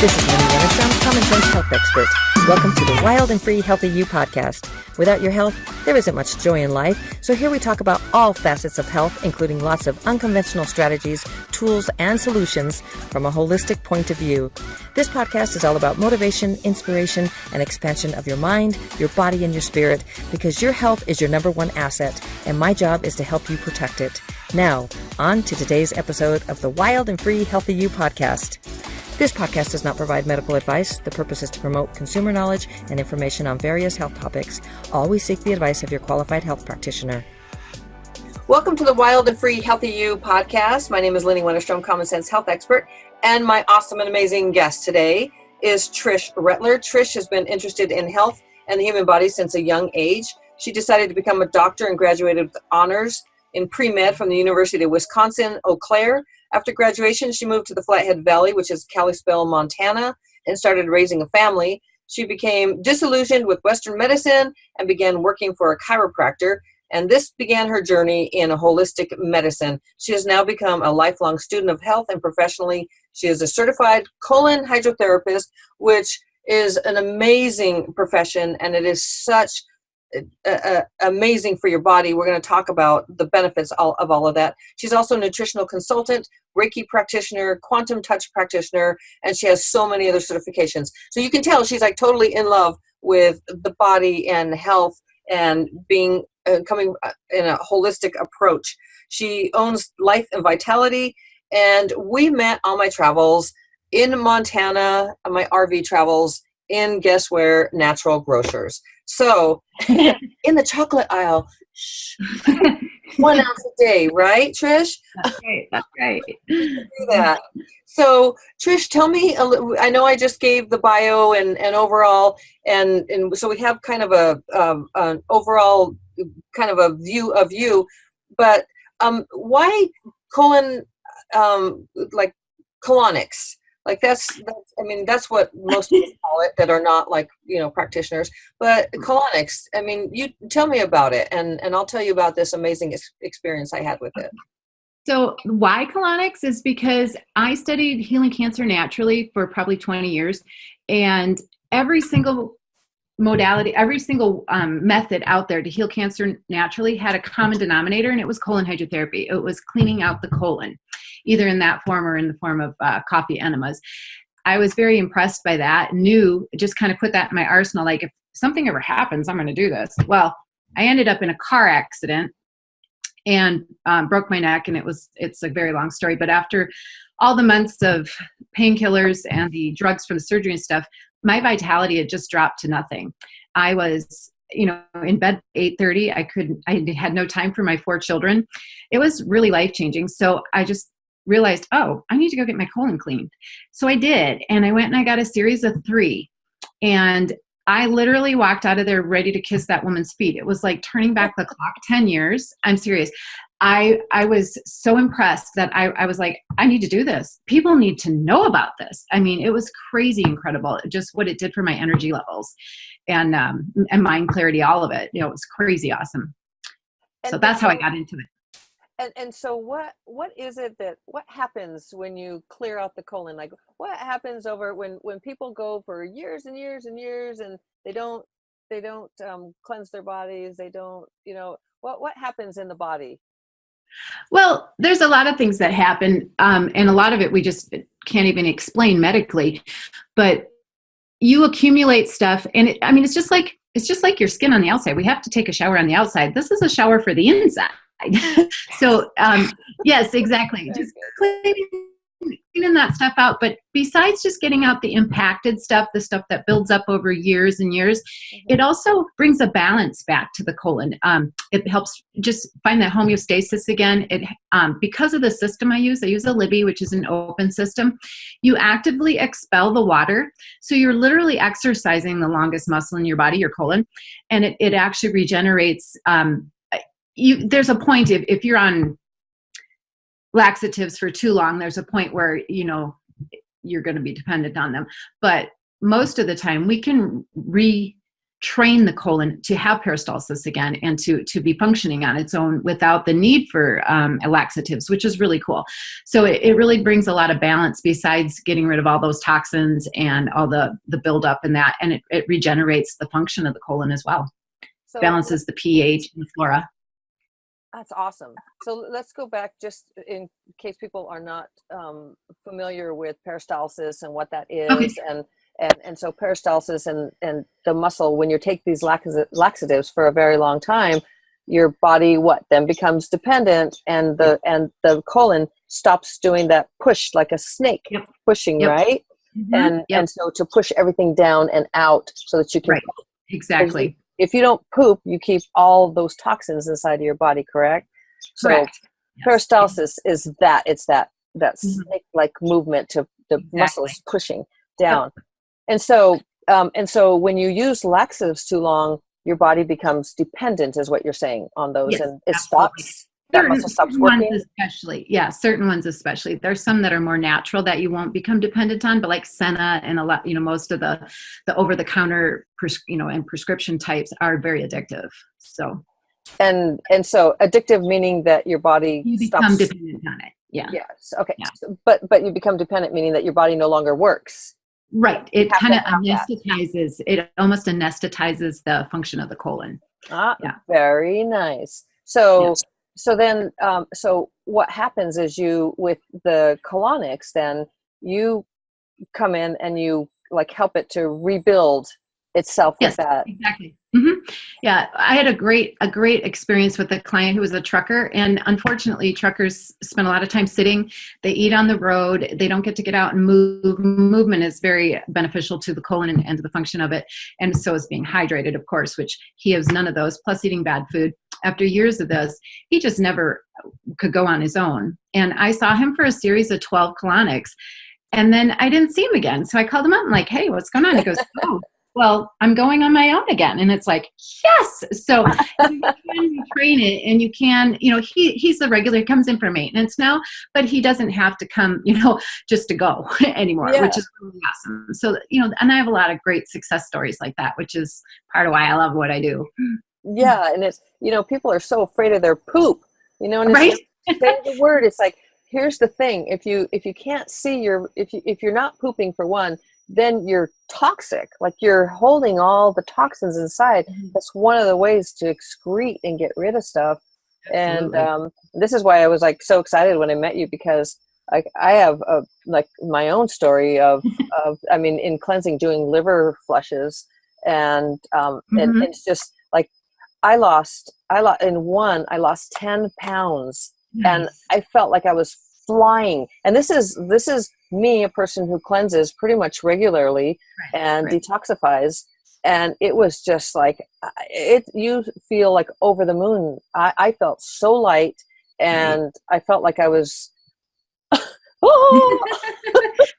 This is Linny Winterstrom, Common Sense Health Expert. Welcome to the Wild and Free Healthy You podcast. Without your health, there isn't much joy in life, so here we talk about all facets of health, including lots of unconventional strategies, tools, and solutions from a holistic point of view. This podcast is all about motivation, inspiration, and expansion of your mind, your body, and your spirit, because your health is your number one asset, and my job is to help you protect it. Now, on to today's episode of the Wild and Free Healthy You podcast. This podcast does not provide medical advice. The purpose is to promote consumer knowledge and information on various health topics. Always seek the advice of your qualified health practitioner. Welcome to the Wild and Free Healthy You podcast. My name is Linny Winterstrom, Common Sense Health Expert, and my awesome and amazing guest today is Trish Rettler. Trish has been interested in health and the human body since a young age. She decided to become a doctor and graduated with honors in pre-med from the University of Wisconsin-Eau Claire. After graduation, she moved to the Flathead Valley, which is Kalispell, Montana, and started raising a family. She became disillusioned with Western medicine and began working for a chiropractor, and this began her journey in holistic medicine. She has now become a lifelong student of health, and professionally, she is a certified colon hydrotherapist, which is an amazing profession, and it is such amazing for your body. We're going to talk about the benefits of all of that. She's also a nutritional consultant, Reiki practitioner, quantum touch practitioner, and she has so many other certifications. So you can tell she's like totally in love with the body and health and being coming in a holistic approach. She owns Life and Vitality, and we met on my travels in Montana, my RV travels in, guess where, Natural Grocers. So in the chocolate aisle, 1 ounce a day, right, Trish? That's right. Do that. So, Trish, tell me a little. I know I just gave the bio and overall, and so we have kind of an overall kind of a view of you, but why colon, like colonics? Like that's I mean, that's what most people call it that are not like, practitioners, but colonics, I mean, you tell me about it and I'll tell you about this amazing experience I had with it. So why colonics is because I studied healing cancer naturally for probably 20 years, and every single modality, every single method out there to heal cancer naturally had a common denominator, and it was colon hydrotherapy. It was cleaning out the colon, either in that form or in the form of coffee enemas. I was very impressed by that, just kind of put that in my arsenal, like if something ever happens, I'm going to do this. Well, I ended up in a car accident and broke my neck, and it's a very long story, but after all the months of painkillers and the drugs from the surgery and stuff, my vitality had just dropped to nothing. I was, in bed 8:30. I had no time for my 4 children. It was really life-changing. So I just realized, I need to go get my colon cleaned. So I did. And I went and I got a series of 3. And I literally walked out of there ready to kiss that woman's feet. It was like turning back the clock 10 years. I'm serious. I was so impressed that I was like, I need to do this. People need to know about this. I mean, it was crazy incredible, just what it did for my energy levels and mind clarity, all of it. It was crazy awesome. So that's how I got into it. And so what is it what happens when you clear out the colon? Like what happens over when people go for years and years and years and they don't cleanse their bodies, they don't, what happens in the body? Well, there's a lot of things that happen, and a lot of it we just can't even explain medically. But you accumulate stuff, and it's just like your skin on the outside. We have to take a shower on the outside. This is a shower for the inside. So, yes, exactly. Just cleaning that stuff out. But besides just getting out the impacted stuff, the stuff that builds up over years and years, it also brings a balance back to the colon. It helps just find that homeostasis again. It because of the system I use a Libby, which is an open system. You actively expel the water. So you're literally exercising the longest muscle in your body, your colon, and it actually regenerates. There's a point if you're on laxatives for too long, there's a point where, you're going to be dependent on them. But most of the time we can train the colon to have peristalsis again and to be functioning on its own without the need for laxatives, which is really cool. So it really brings a lot of balance besides getting rid of all those toxins and all the buildup in that, and it regenerates the function of the colon as well. So balances the pH and the flora. That's awesome. So let's go back just in case people are not familiar with peristalsis and what that is. Okay. And so peristalsis and the muscle, when you take these laxatives for a very long time, your body then becomes dependent, and the colon stops doing that push like a snake pushing, right? Mm-hmm. And so to push everything down and out so that you can poop. Exactly. If you don't poop, you keep all those toxins inside of your body, correct? Correct. So peristalsis is that. It's that snake-like movement to the muscles pushing down. And so when you use laxatives too long, your body becomes dependent, is what you're saying, on those, and it stops. That muscle stops working. Certain ones especially. There's some that are more natural that you won't become dependent on, but like Senna and a lot, most of the over-the-counter, and prescription types are very addictive. So. And so addictive meaning that your body become dependent on it. Yeah. Yes. Okay. Yeah. So, but you become dependent, meaning that your body no longer works. Right. It kind of anesthetizes. It almost anesthetizes the function of the colon. Very nice. So then, so what happens is with the colonics, then you come in and you help it to rebuild itself with that. Exactly. Mm-hmm. Yeah, I had a great experience with a client who was a trucker, and unfortunately, truckers spend a lot of time sitting. They eat on the road. They don't get out and move. Movement is very beneficial to the colon and to the function of it, and so is being hydrated, of course, which he has none of those. Plus, eating bad food. After years of this, he just never could go on his own. And I saw him for a series of 12 colonics, and then I didn't see him again. So I called him up. I'm like, "Hey, what's going on?" He goes, "Oh, well, I'm going on my own again." And it's like, yes. So you can train it, and you can, he's the regular, he comes in for maintenance now, but he doesn't have to come, just to go anymore, which is really awesome. So, and I have a lot of great success stories like that, which is part of why I love what I do. Yeah. And it's, people are so afraid of their poop, and it's right? say the word. It's like, here's the thing. If you can't see if you're not pooping, for one, then you're toxic. Like, you're holding all the toxins inside. That's one of the ways to excrete and get rid of stuff. Absolutely. And this is why I was so excited when I met you, because I have my own story of in cleansing, doing liver flushes, and it's just I lost 10 pounds. Nice. And I felt like I was flying. And this is me, a person who cleanses pretty much regularly and detoxifies. And it was just you feel like over the moon. I felt so light, and I felt like I was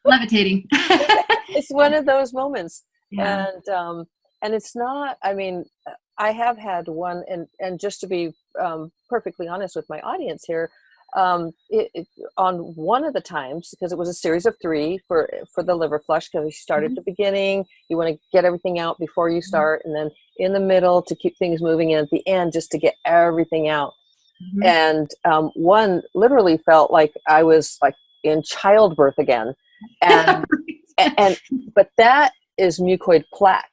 levitating. It's one of those moments. Yeah. And it's not, I have had one, and just to be perfectly honest with my audience here, on one of the times, because it was a series of 3 for the liver flush, because you start at the beginning, you want to get everything out before you start, and then in the middle to keep things moving, and at the end just to get everything out. And one literally felt like I was in childbirth again, and but that is mucoid plaque,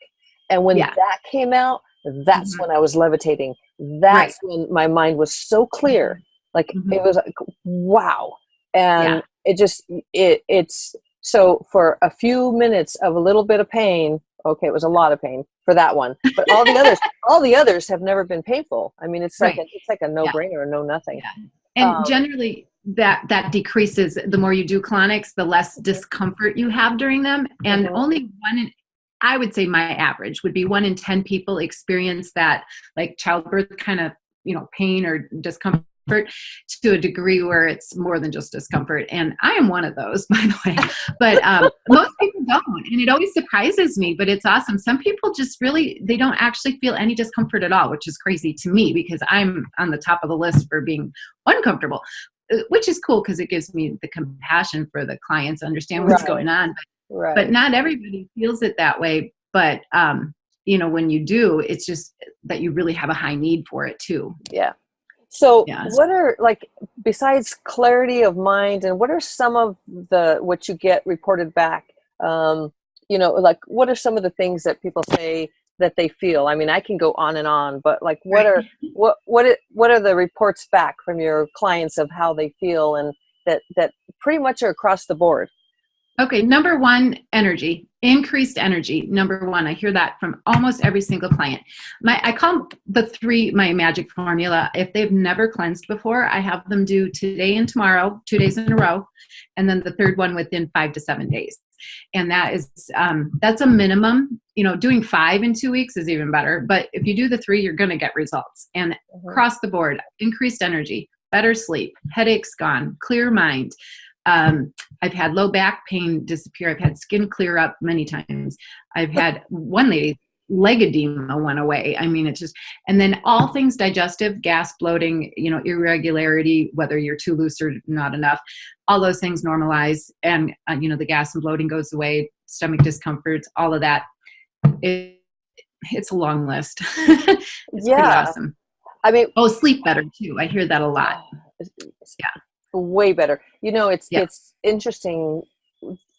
and when that came out, that's when I was levitating. That's when my mind was so clear. It was wow. And it's so for a few minutes of a little bit of pain. Okay. It was a lot of pain for that one, but all the others have never been painful. It's like a no-brainer, or no nothing. Yeah. And generally that decreases the more you do colonics, the less discomfort you have during them. And only I would say my average would be 1 in 10 people experience that childbirth kind of, pain or discomfort to a degree where it's more than just discomfort. And I am one of those, by the way, but most people don't. And it always surprises me, but it's awesome. Some people just they don't actually feel any discomfort at all, which is crazy to me, because I'm on the top of the list for being uncomfortable, which is cool, because it gives me the compassion for the clients, understand what's going on. But not everybody feels it that way. But when you do, it's just that you really have a high need for it too. Yeah. So Yes. what are, like, besides clarity of mind, and what are some of what you get reported back? Like, what are some of the things that people say that they feel? I mean, I can go on and on, but like, what are the reports back from your clients of how they feel, and that pretty much are across the board? Okay, number one, energy, increased energy. Number one, I hear that from almost every single client. I call the three my magic formula. If they've never cleansed before, I have them do today and tomorrow, 2 days in a row, and then the third one within 5 to 7 days. And that is that's a minimum. Doing 5 in 2 weeks is even better. But if you do the 3, you're going to get results. And across the board, increased energy, better sleep, headaches gone, clear mind. I've had low back pain disappear. I've had skin clear up many times. I've had one lady, leg edema went away. I mean, it's just, and then all things digestive, gas, bloating, irregularity, whether you're too loose or not enough, all those things normalize. And, the gas and bloating goes away, stomach discomforts, all of that. It's a long list. It's pretty awesome. I mean, sleep better too. I hear that a lot. Yeah. Way better. It's interesting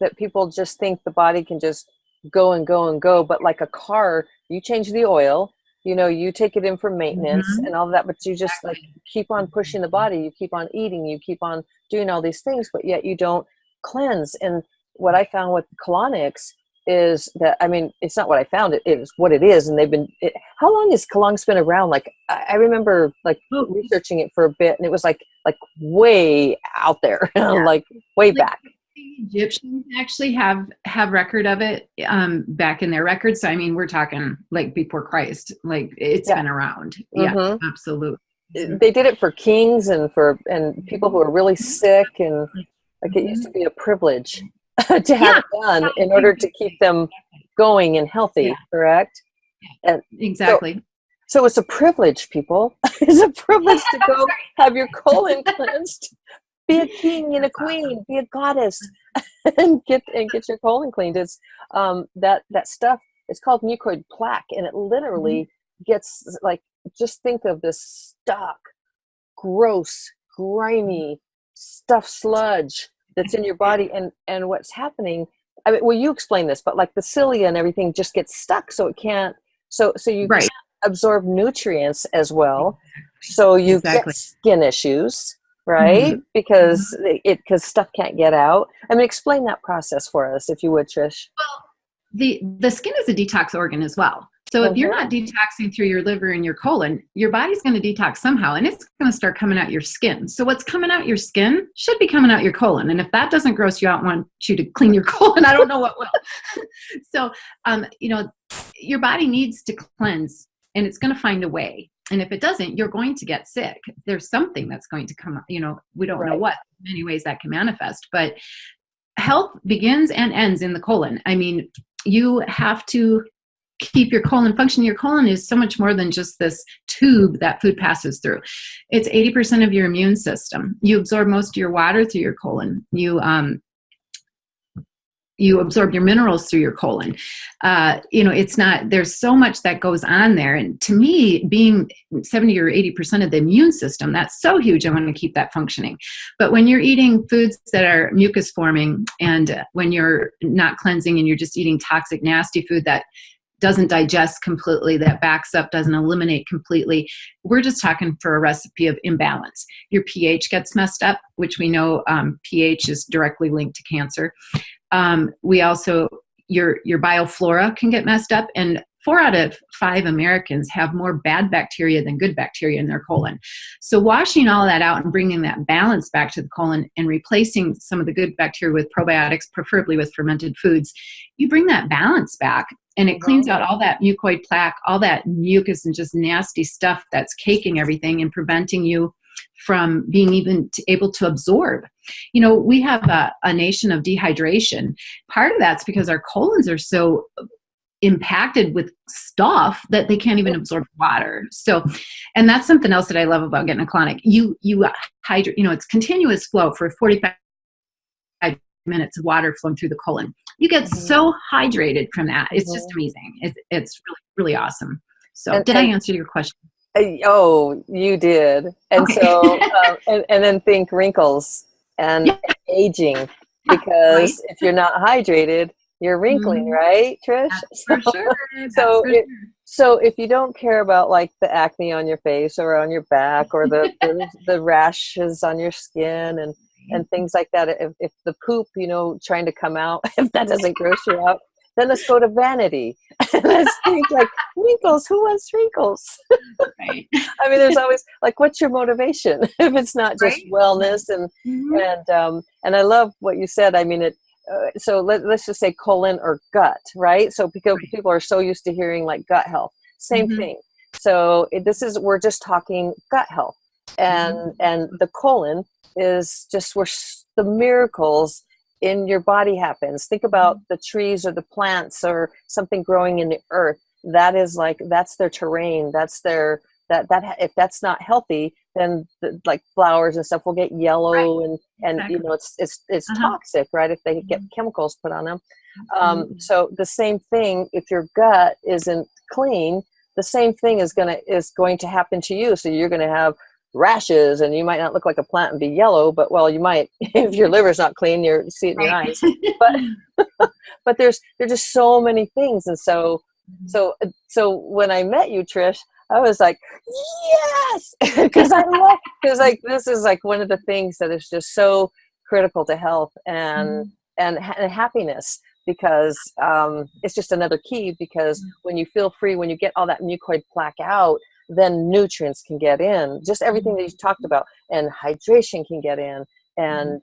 that people just think the body can just go and go and go, but like a car, you change the oil, you take it in for maintenance and all that, but you just like keep on pushing the body, you keep on eating, you keep on doing all these things, but yet you don't cleanse. And what I found with colonics is that, I mean, it's not what I found, it is what it is. And how long has colonics been around? Like, I remember like researching it for a bit, and it was like way out there, like way back. The Egyptians actually have record of it back in their records. So, I mean, we're talking like before Christ, like it's been around. Yeah, absolutely. They did it for kings and people who are really sick, and like it used to be a privilege to have it done in order to keep them going and healthy, correct? And exactly. So it's a privilege, people. It's a privilege to go have your colon cleansed, be a king and a queen, be a goddess, and get your colon cleaned. It's that stuff. It's called mucoid plaque, and it literally gets, like, just think of this stuck, gross, grimy stuff, sludge that's in your body, and what's happening. I mean, well, you explain this, but like the cilia and everything just gets stuck, so it can't. So you can't absorb nutrients as well, so you get skin issues, right? Because stuff can't get out. I mean, explain that process for us, if you would, Trish. Well, the skin is a detox organ as well. So if you're not detoxing through your liver and your colon, your body's going to detox somehow, and it's going to start coming out your skin. So what's coming out your skin should be coming out your colon. And if that doesn't gross you out, want you to clean your colon, I don't know what will. So, your body needs to cleanse, and it's going to find a way. And if it doesn't, you're going to get sick. There's something that's going to come up. We don't know what. In many ways that can manifest, but health begins and ends in the colon. I mean, you have to keep your colon functioning. Your colon is so much more than just this tube that food passes through. It's 80% of your immune system. You absorb most of your water through your colon. You absorb your minerals through your colon. It's not, there's so much that goes on there. And to me, being 70 or 80% of the immune system, that's so huge. I want to keep that functioning. But when you're eating foods that are mucus forming, and when you're not cleansing and you're just eating toxic, nasty food that doesn't digest completely, that backs up, doesn't eliminate completely, we're just talking for a recipe of imbalance. Your pH gets messed up, which we know pH is directly linked to cancer. We also, your bioflora can get messed up, and 4 out of 5 Americans have more bad bacteria than good bacteria in their colon. So washing all that out and bringing that balance back to the colon and replacing some of the good bacteria with probiotics, preferably with fermented foods, you bring that balance back, and it cleans out all that mucoid plaque, all that mucus and just nasty stuff that's caking everything and preventing you from being even able to absorb. We have a nation of dehydration. Part of that's because our colons are so impacted with stuff that they can't even absorb water. So, and that's something else that I love about getting a colonic. You hydrate, it's continuous flow for 45 minutes of water flowing through the colon. You get so hydrated from that. It's just amazing. It's really, really awesome. So And, did I answer your question? Oh, you did. And Okay. so, and then think wrinkles and Yeah. aging, Yeah, right. because if you're not hydrated, you're wrinkling, Mhm. right, Trish? That's for sure. That's So for it, sure. so if you don't care about like the acne on your face or on your back or the rashes on your skin and things like that, if the poop, trying to come out, if that doesn't gross you out, then let's go to vanity. Let's think like wrinkles. Who wants wrinkles? Right. I mean, there's always like, what's your motivation if it's not just Right. wellness Mhm. and I love what you said. I mean, so let's just say colon or gut, right? So because Right. people are so used to hearing like gut health, same Mhm. thing. So we're just talking gut health, and Mhm. and the colon is just where the miracles in your body happens. Think about the trees or the plants or something growing in the earth. That's their terrain. That's their that if that's not healthy, then like flowers and stuff will get Right. yellow and Exactly. it's Uh-huh. toxic, right, if they get chemicals put on them. Absolutely. So the same thing, if your gut isn't clean, the same thing is going to happen to you. So you're going to have rashes, and you might not look like a plant and be yellow, but well, you might if your liver's not clean, you see it in your Right. eyes. But there's just so many things. And so when I met you, Trish, I was like, yes, because because like this is like one of the things that is just so critical to health and happiness, because it's just another key, because when you feel free, when you get all that mucoid plaque out, then nutrients can get in, just everything that you talked about, and hydration can get in, and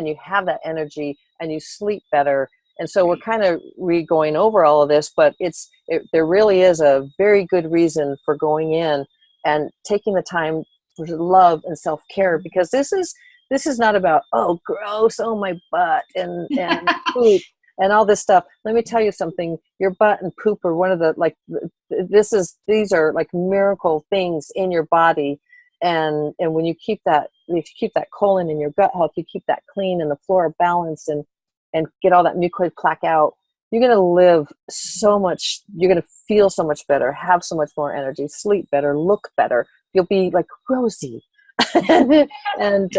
you have that energy, and you sleep better. And so we're kind of going over all of this, but there really is a very good reason for going in and taking the time for love and self-care, because this is not about, oh, gross, oh, my butt and poop and all this stuff. Let me tell you something. Your butt and poop are one of the, like, these are like miracle things in your body. And when you keep that colon in your gut health, you keep that clean and the flora balanced, and get all that mucoid plaque out, you're going to live so much, you're going to feel so much better, have so much more energy, sleep better, look better. You'll be like rosy. and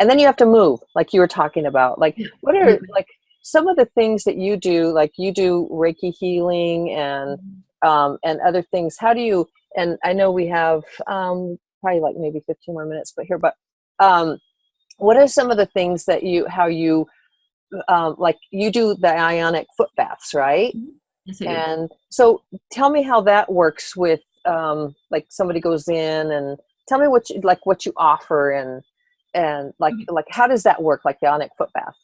then you have to move, like you were talking about. Like, what are like some of the things that you do? Like, you do Reiki healing and other things. How do you, and I know we have probably like maybe 15 more minutes but what are some of the things that how you like you do the Ionic Foot Baths, right? Yes, I do. And so tell me how that works with like somebody goes in, and tell me what you offer, and like how does that work, like the Ionic Foot Bath?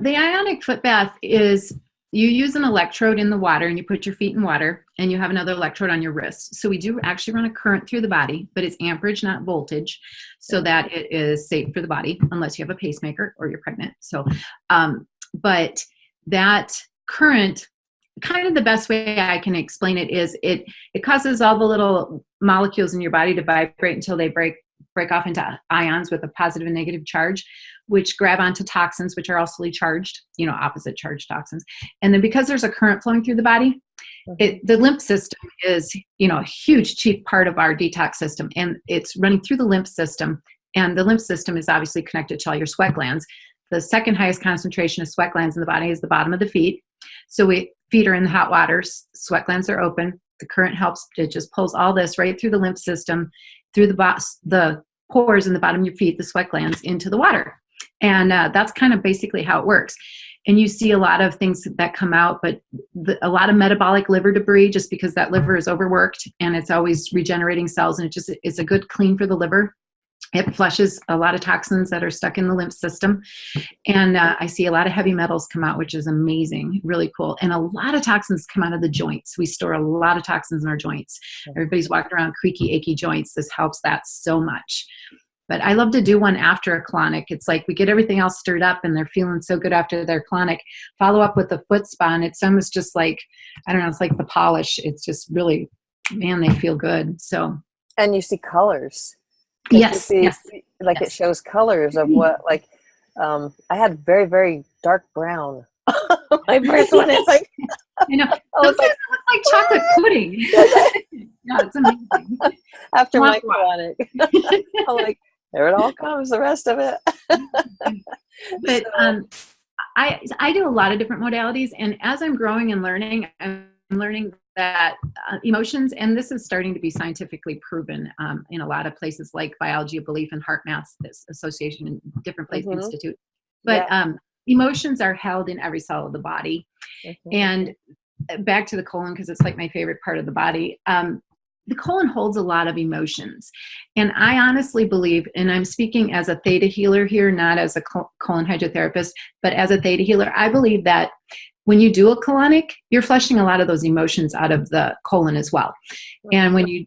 The Ionic Foot Bath is, you use an electrode in the water, and you put your feet in water, and you have another electrode on your wrist. So we do actually run a current through the body, but it's amperage, not voltage, so that it is safe for the body, unless you have a pacemaker or you're pregnant. So, but that current, kind of the best way I can explain it is it causes all the little molecules in your body to vibrate until they break off into ions with a positive and negative charge, which grab onto toxins, which are also charged, opposite charged toxins. And then because there's a current flowing through the body, the lymph system is, a huge chief part of our detox system, and it's running through the lymph system. And the lymph system is obviously connected to all your sweat glands. The second highest concentration of sweat glands in the body is the bottom of the feet. So feet are in the hot waters, sweat glands are open. The current helps, it just pulls all this right through the lymph system, through the pores in the bottom of your feet, the sweat glands, into the water. And that's kind of basically how it works. And you see a lot of things that come out, but a lot of metabolic liver debris, just because that liver is overworked and it's always regenerating cells, and it's a good clean for the liver. It flushes a lot of toxins that are stuck in the lymph system. And I see a lot of heavy metals come out, which is amazing, really cool. And a lot of toxins come out of the joints. We store a lot of toxins in our joints. Everybody's walking around creaky, achy joints. This helps that so much. But I love to do one after a colonic. It's like we get everything else stirred up and they're feeling so good after their colonic. Follow up with the foot spa, and it's almost just like, I don't know, it's like the polish. It's just really, man, they feel good. So. And you see colors. Yes. It shows colors of what, like, I had very, very dark brown. My first one, it's like, I know. Sometimes it looks like chocolate pudding. Yeah, it's amazing. After my colonic. I'm like, there it all comes, the rest of it. But I do a lot of different modalities, and as I'm growing and learning, I'm learning that emotions, and this is starting to be scientifically proven in a lot of places like Biology of Belief and Heart Math Association and different place institute. But emotions are held in every cell of the body. And back to the colon, because it's like my favorite part of the body. The colon holds a lot of emotions. And I honestly believe, and I'm speaking as a theta healer here, not as a colon hydrotherapist, but as a theta healer, I believe that when you do a colonic, you're flushing a lot of those emotions out of the colon as well. And when you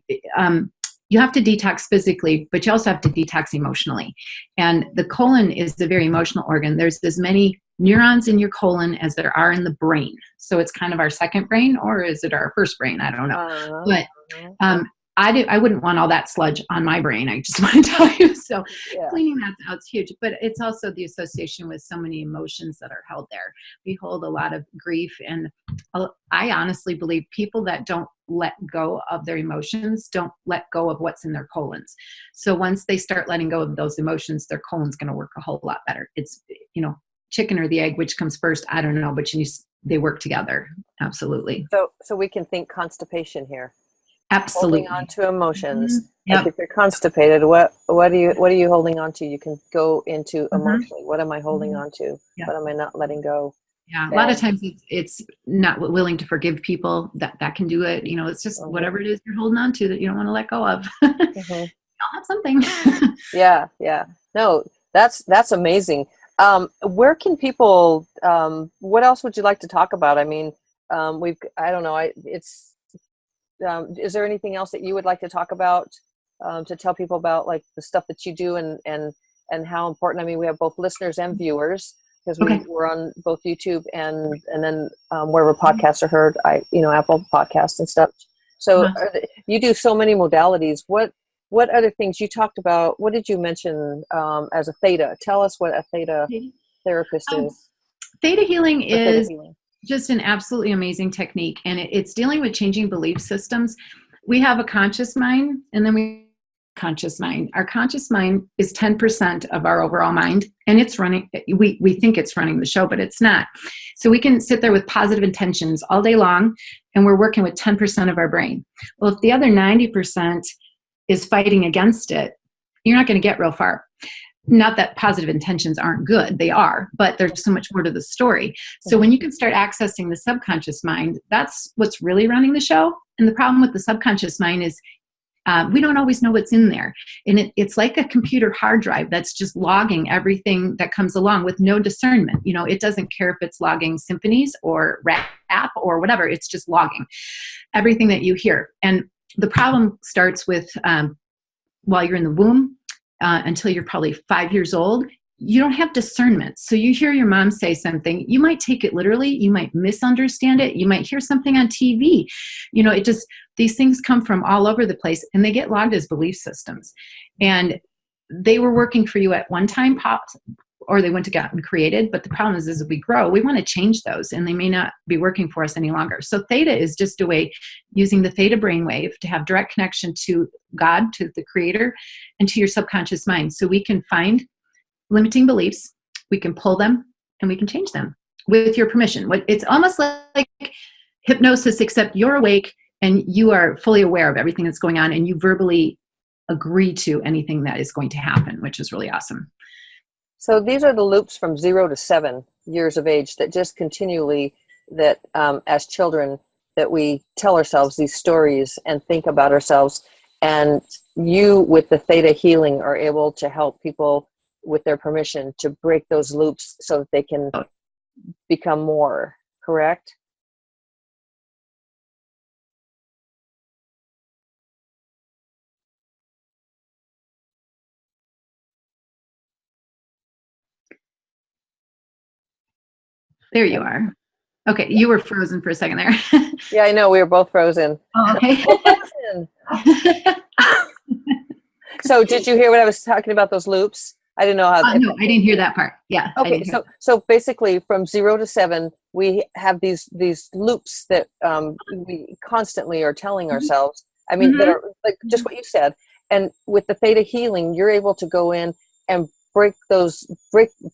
have to detox physically, but you also have to detox emotionally. And the colon is a very emotional organ. There's as many neurons in your colon as there are in the brain. So it's kind of our second brain, or is it our first brain? I don't know. But I wouldn't want all that sludge on my brain. I just want to tell you. So cleaning that out's huge, but it's also the association with so many emotions that are held there. We hold a lot of grief, and I honestly believe people that don't let go of their emotions don't let go of what's in their colons. So once they start letting go of those emotions, their colon's going to work a whole lot better. It's, chicken or the egg, which comes first, I don't know, but they work together. Absolutely. So we can think constipation here. Absolutely. Holding on to emotions. Like if you're constipated, what are you holding on to? You can go into emotionally. What am I holding on to? What am I not letting go? Yeah, a lot of times it's not willing to forgive people. That can do it. It's just whatever it is you're holding on to that you don't want to let go of. I'll have something. Yeah. No, that's amazing. Where can people? What else would you like to talk about? I mean, I don't know. Is there anything else that you would like to talk about to tell people about, like the stuff that you do and how important? I mean, we have both listeners and viewers because we're on both YouTube and then wherever podcasts are heard, Apple Podcasts and stuff. So you do so many modalities. What other things you talked about? What did you mention as a theta? Tell us what a theta therapist is. Theta healing is just an absolutely amazing technique, and it's dealing with changing belief systems. We have a conscious mind, and then conscious mind. Our conscious mind is 10% of our overall mind, and it's running. We think it's running the show, but it's not. So we can sit there with positive intentions all day long, and we're working with 10% of our brain. Well, if the other 90% is fighting against it, you're not going to get real far. Not that positive intentions aren't good, they are, but there's so much more to the story. So when you can start accessing the subconscious mind, that's what's really running the show. And the problem with the subconscious mind is we don't always know what's in there. And it's like a computer hard drive that's just logging everything that comes along with no discernment. It doesn't care if it's logging symphonies or rap or whatever, it's just logging everything that you hear. And the problem starts with while you're in the womb until you're probably 5 years old, you don't have discernment. So you hear your mom say something, you might take it literally, you might misunderstand it, you might hear something on TV. These things come from all over the place, and they get logged as belief systems. And they were working for you at one time, or they went to get created. But the problem is as we grow, we want to change those, and they may not be working for us any longer. So theta is just a way, using the theta brainwave, to have direct connection to God, to the creator, and to your subconscious mind. So we can find limiting beliefs, we can pull them, and we can change them with your permission. It's almost like hypnosis, except you're awake and you are fully aware of everything that's going on, and you verbally agree to anything that is going to happen, which is really awesome. So these are the loops from 0 to 7 years of age that just continually, that as children, that we tell ourselves these stories and think about ourselves. And you, with the theta healing, are able to help people with their permission to break those loops so that they can become more, correct? There you are. Okay, you were frozen for a second there. Yeah, I know. We were both frozen. Oh, okay. So did you hear what I was talking about, those loops? I didn't know how. No, I didn't hear that part. Yeah. Okay, so basically, from 0 to 7, we have these loops that we constantly are telling ourselves. I mean, that are like just what you said. And with the Theta Healing, you're able to go in and break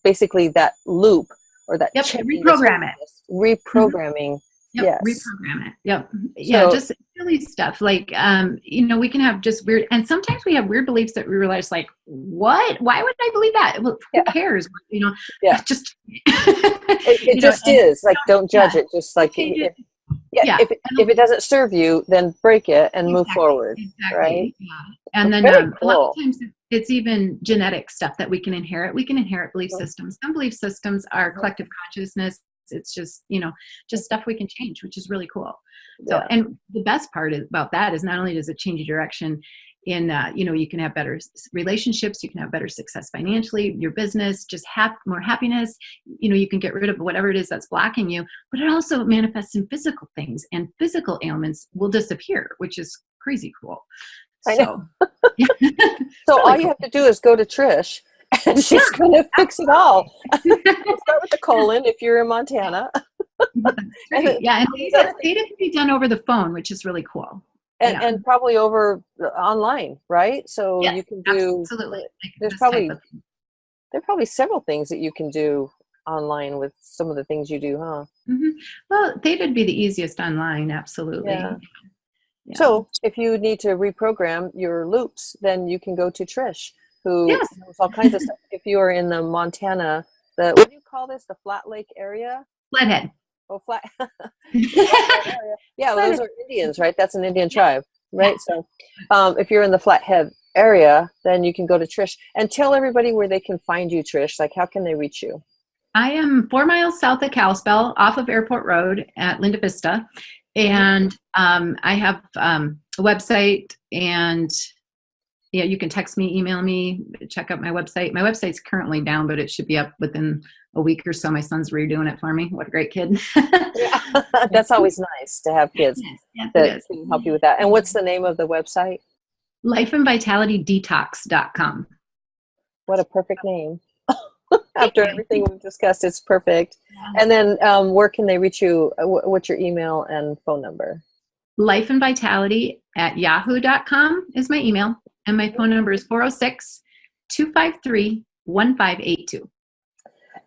basically that loop or that reprogram it. Reprogramming. Yep, Yes. reprogram it. Yep. Yeah, just silly stuff. Like, we can have just weird, and sometimes we have weird beliefs that we realize, like, what? Why would I believe that? Well, who cares? Just it just is. Like, don't judge it. Just like, if it doesn't serve you, then break it and move forward. Exactly. Right. Yeah. And then a lot of times it's even genetic stuff that we can inherit. We can inherit belief systems. Some belief systems are collective consciousness. It's just, just stuff we can change, which is really cool. So, and the best part about that is not only does it change your direction in, you can have better relationships, you can have better success financially, your business, just more happiness, you can get rid of whatever it is that's blocking you, but it also manifests in physical things, and physical ailments will disappear, which is crazy cool. I know. So all you have to do is go to Trish, and she's going to fix it all. We'll start with the colon if you're in Montana. And theta can be done over the phone, which is really cool. And probably over online, right? So you can do. Absolutely. There are probably several things that you can do online with some of the things you do, huh? Mm-hmm. Well, theta would be the easiest online. Absolutely. Yeah. So if you need to reprogram your loops, then you can go to Trish, who knows all kinds of stuff. If you are in the Montana, what do you call this? The Flat Lake area? Flathead. Oh, flat. Yeah, well, those are Indians, right? That's an Indian tribe, right? So if you're in the Flathead area, then you can go to Trish. And tell everybody where they can find you, Trish. Like, how can they reach you? I am 4 miles south of Kalispell, off of Airport Road at Linda Vista. And I have a website, and you can text me, email me, check out my website. My website's currently down, but it should be up within a week or so. My son's redoing it for me. What a great kid. That's always nice to have kids that can help you with that. And what's the name of the website? lifeandvitalitydetox.com. What a perfect name. After everything we've discussed, it's perfect. Yeah. And then where can they reach you? What's your email and phone number? lifeandvitality@yahoo.com is my email. And my phone number is 406-253-1582.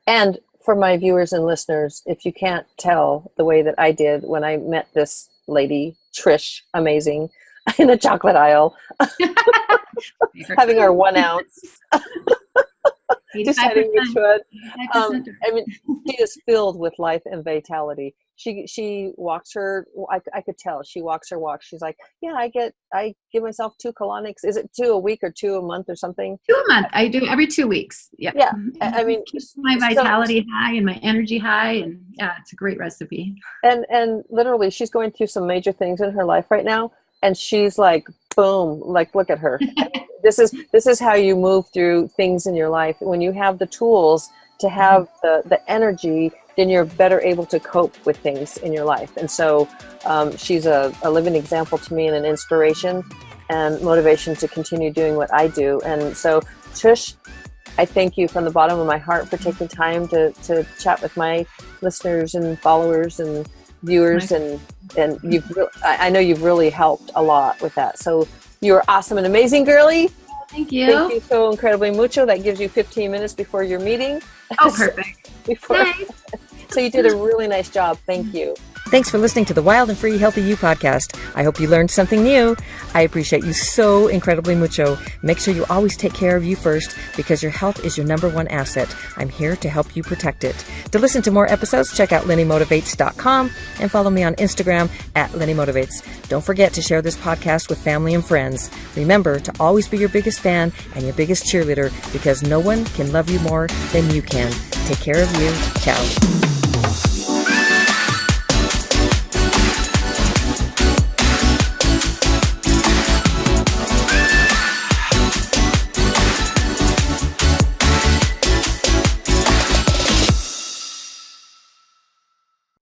And for my viewers and listeners, if you can't tell the way that I did when I met this lady, Trish, amazing, in the chocolate aisle, having our 1 ounce. Deciding which one. I mean, she is filled with life and vitality. She walks her. I could tell she walks her walk. She's like, I give myself 2 colonics. Is it 2 a week or 2 a month or something? 2 a month. I do every 2 weeks. Yeah. Yeah. I mean, keeps my vitality high and my energy high, and it's a great recipe. And literally, she's going through some major things in her life right now, and she's like, boom! Like, look at her. This is how you move through things in your life. When you have the tools to have the energy, then you're better able to cope with things in your life. And so she's a living example to me, and an inspiration and motivation to continue doing what I do. And so, Trish, I thank you from the bottom of my heart for taking time to chat with my listeners and followers and viewers. And I know you've really helped a lot with that. So you're awesome and amazing, girly. Thank you. Thank you so incredibly mucho. That gives you 15 minutes before your meeting. Oh, perfect. Nice. So you did a really nice job. Thank you. Thanks for listening to the Wild and Free Healthy You podcast. I hope you learned something new. I appreciate you so incredibly mucho. Make sure you always take care of you first, because your health is your number one asset. I'm here to help you protect it. To listen to more episodes, check out LennyMotivates.com and follow me on Instagram @LennyMotivates. Don't forget to share this podcast with family and friends. Remember to always be your biggest fan and your biggest cheerleader, because no one can love you more than you can. Take care of you. Ciao.